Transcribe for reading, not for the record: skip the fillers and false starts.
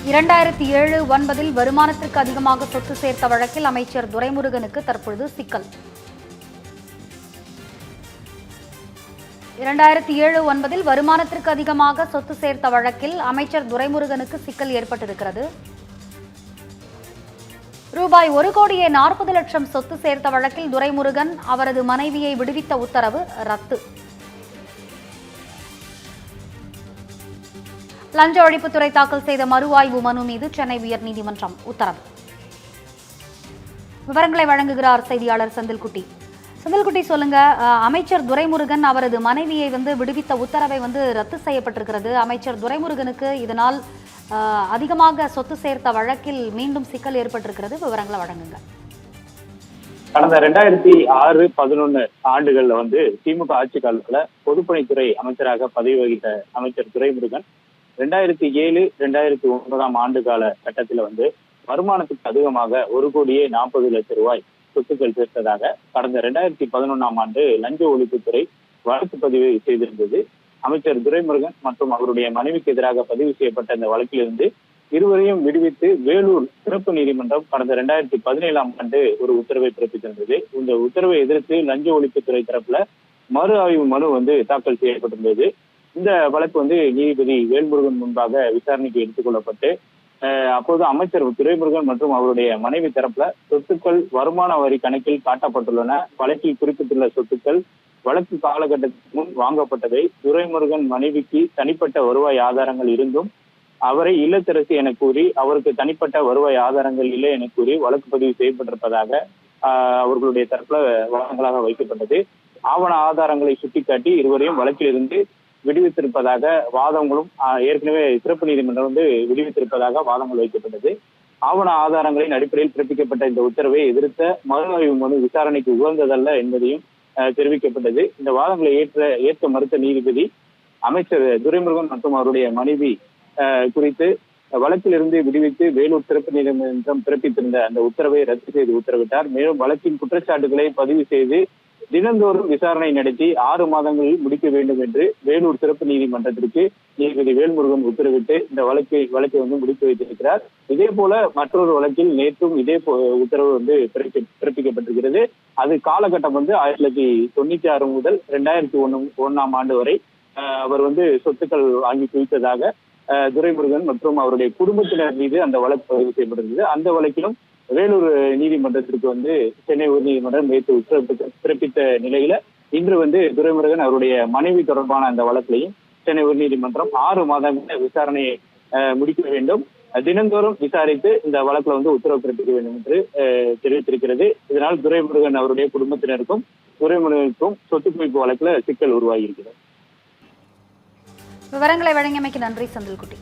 2007-9 வருமானத்திற்கு அதிகமாக சொத்து சேர்த்த வழக்கில் அமைச்சர் துரைமுருகனுக்கு தற்பொழுது சிக்கல். 2007-9 வருமானத்திற்கு அதிகமாக சொத்து சேர்த்த வழக்கில் அமைச்சர் துரைமுருகனுக்கு சிக்கல் ஏற்பட்டிருக்கிறது. ரூபாய் 1,40,00,000 சொத்து சேர்த்த வழக்கில் துரைமுருகன் அவரது மனைவியை விடுவித்த உத்தரவு ரத்து. லஞ்ச ஒழிப்புத்துறை தாக்கல் செய்த மறு ஆய்வு மனு மீது சென்னை உயர்நீதிமன்றம் உத்தரவு. விவரங்களை வழங்குகிறார் செய்தியாளர் செந்தில்குட்டி. செந்தில்குட்டி, சொல்லுங்க, அமைச்சர் துரைமுருகன் அவரது மனைவியை விடுவித்த உத்தரவை ரத்து செய்யப்பட்டிருக்கிறது. அமைச்சர் துரைமுருகனுக்கு இதனால் அதிகமாக சொத்து சேர்த்த வழக்கில் மீண்டும் சிக்கல் ஏற்பட்டிருக்கிறது. விவரங்களை வழங்குங்க. கடந்த 2006-11 ஆண்டுகள்ல திமுக ஆட்சி காலத்துல பொதுப்பணித்துறை அமைச்சராக பதவி வகித்த அமைச்சர் துரைமுருகன் 2007-2009 ஆண்டு கால கட்டத்துல வருமானத்துக்கு அதிகமாக 1,40,00,000 ரூபாய் சொத்துக்கள் சேர்த்ததாக கடந்த 2011 ஆண்டு லஞ்ச ஒழிப்புத்துறை வழக்கு பதிவு செய்திருந்தது. அமைச்சர் துரைமுருகன் மற்றும் அவருடைய மனைவிக்கு எதிராக பதிவு செய்யப்பட்ட இந்த வழக்கிலிருந்து இருவரையும் விடுவித்து வேலூர் சிறப்பு நீதிமன்றம் கடந்த 2017 ஆண்டு ஒரு உத்தரவை பிறப்பித்திருந்தது. இந்த உத்தரவை எதிர்த்து லஞ்ச ஒழிப்புத்துறை தரப்புல மறு ஆய்வு மனு தாக்கல் செய்யப்பட்டிருந்தது. இந்த வழக்கு நீதிபதி வேல்முருகன் முன்பாக விசாரணைக்கு எடுத்துக் கொள்ளப்பட்டு அப்போது அமைச்சர் துரைமுருகன் மற்றும் அவருடைய மனைவி தரப்புல சொத்துக்கள் வருமான வரி கணக்கில் காட்டப்பட்டுள்ளன. வழக்கில் குறிப்பிட்டுள்ள சொத்துக்கள் வழக்கு காலகட்டத்திற்கு முன் வாங்கப்பட்டதை துரைமுருகன் மனைவிக்கு தனிப்பட்ட வருவாய் ஆதாரங்கள் இருந்தும் அவரை இல்லத்தரசி என கூறி அவருக்கு தனிப்பட்ட வருவாய் ஆதாரங்கள் இல்லை என கூறி வழக்கு பதிவு செய்யப்பட்டிருப்பதாக அவர்களுடைய தரப்புல வாதங்களாக வைக்கப்பட்டது. ஆவண ஆதாரங்களை சுட்டிக்காட்டி இருவரையும் வழக்கிலிருந்து விடுவித்திருப்பதாக வாதங்களும் ஏற்கனவே சிறப்பு நீதிமன்றம் விடுவித்திருப்பதாக வாதங்கள் வைக்கப்பட்டது. ஆவண ஆதாரங்களின் அடிப்படையில் பிறப்பிக்கப்பட்ட இந்த உத்தரவை எதிர்த்த மறு ஆய்வு மனு விசாரணைக்கு உகந்ததல்ல என்பதையும் தெரிவிக்கப்பட்டது. இந்த வாதங்களை ஏற்க மறுத்த நீதிபதி அமைச்சர் துரைமுருகன் மற்றும் அவருடைய மனைவி குறித்து வழக்கிலிருந்து விடுவித்து வேலூர் சிறப்பு நீதிமன்றம் பிறப்பித்திருந்த அந்த உத்தரவை ரத்து செய்து உத்தரவிட்டார். மேலும் வழக்கின் குற்றச்சாட்டுகளை பதிவு செய்து தினந்தோறும் விசாரணை நடத்தி 6 மாதங்களில் முடிக்க வேண்டும் என்று வேலூர் சிறப்பு நீதிமன்றத்திற்கு நீதிபதி வேல்முருகன் உத்தரவிட்டு இந்த வழக்கை முடித்து வைத்திருக்கிறார். இதே போல மற்றொரு வழக்கில் நேற்றும் இதே உத்தரவு பிறப்பிக்கப்பட்டிருக்கிறது. அது காலகட்டம் 1996 முதல் 2001 ஆண்டு வரை அவர் சொத்துக்கள் வாங்கி குவித்ததாக துரைமுருகன் மற்றும் அவருடைய குடும்பத்தினர் மீது அந்த வழக்கு பதிவு செய்யப்பட்டிருந்தது. அந்த வழக்கிலும் வேலூர் நீதிமன்றத்திற்கு சென்னை உயர்நீதிமன்றம் நேற்று உத்தரவு பிறப்பித்த நிலையில இன்று துரைமுருகன் அவருடைய மனைவி தொடர்பான அந்த வழக்கிலையும் சென்னை உயர்நீதிமன்றம் 6 மாதங்கள் விசாரணையை முடிக்க வேண்டும், தினந்தோறும் விசாரித்து இந்த வழக்குல உத்தரவு பிறப்பிக்க வேண்டும் என்று தெரிவித்திருக்கிறது. இதனால் துரைமுருகன் அவருடைய குடும்பத்தினருக்கும் துரைமுருகனுக்கும் சொத்து குவிப்பு வழக்குல சிக்கல் உருவாகி இருக்கிறது. விவரங்களை வழங்கியமைக்கு நன்றி செந்தில்குட்டி.